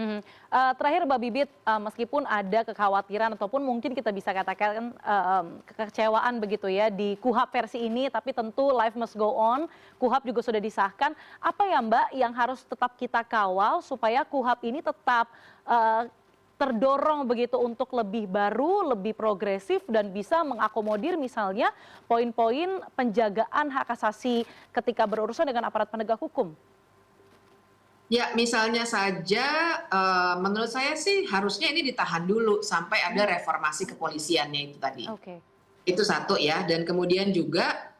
Mhm. Terakhir Mbak Bibit, meskipun ada kekhawatiran ataupun mungkin kita bisa katakan, kekecewaan begitu ya di KUHP versi ini, tapi tentu life must go on, KUHP juga sudah disahkan. Apa ya Mbak yang harus tetap kita kawal supaya KUHP ini tetap, terdorong begitu untuk lebih baru, lebih progresif dan bisa mengakomodir misalnya poin-poin penjagaan hak asasi ketika berurusan dengan aparat penegak hukum? Ya, misalnya saja, menurut saya sih harusnya ini ditahan dulu sampai ada Mmm, reformasi kepolisiannya itu tadi. oke. Itu satu ya, dan kemudian juga,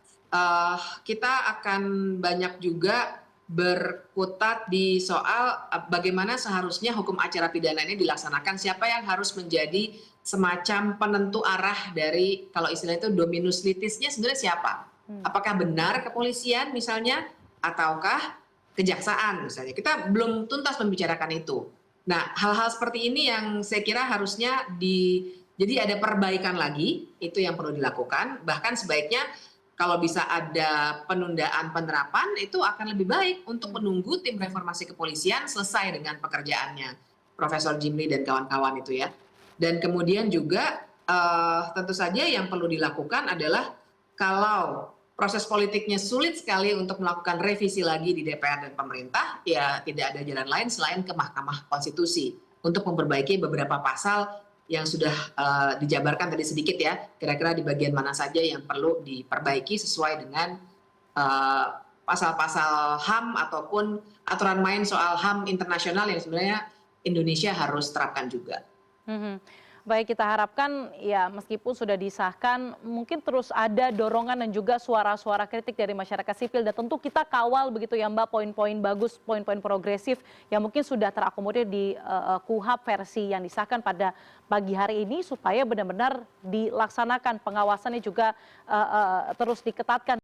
kita akan banyak juga berkutat di soal, bagaimana seharusnya hukum acara pidana ini dilaksanakan, siapa yang harus menjadi semacam penentu arah dari kalau istilahnya itu dominus litisnya sebenarnya siapa? Mmm. Apakah benar kepolisian misalnya, ataukah kejaksaan misalnya? Kita belum tuntas membicarakan itu. Nah, hal-hal seperti ini yang saya kira harusnya jadi ada perbaikan lagi, itu yang perlu dilakukan, bahkan sebaiknya kalau bisa ada penundaan penerapan, itu akan lebih baik untuk Mmm. menunggu tim reformasi kepolisian selesai dengan pekerjaannya, Profesor Jimli dan kawan-kawan itu ya. Dan kemudian juga, tentu saja yang perlu dilakukan adalah kalau proses politiknya sulit sekali untuk melakukan revisi lagi di DPR dan pemerintah, ya tidak ada jalan lain selain ke Mahkamah Konstitusi untuk memperbaiki beberapa pasal yang sudah dijabarkan tadi sedikit ya, kira-kira di bagian mana saja yang perlu diperbaiki sesuai dengan pasal-pasal HAM ataupun aturan main soal HAM internasional yang sebenarnya Indonesia harus terapkan juga. Mhm. Baik, kita harapkan ya meskipun sudah disahkan mungkin terus ada dorongan dan juga suara-suara kritik dari masyarakat sipil dan tentu kita kawal begitu ya Mbak poin-poin bagus, poin-poin progresif yang mungkin sudah terakomodir di, KUHP versi yang disahkan pada pagi hari ini supaya benar-benar dilaksanakan pengawasannya juga, terus diketatkan.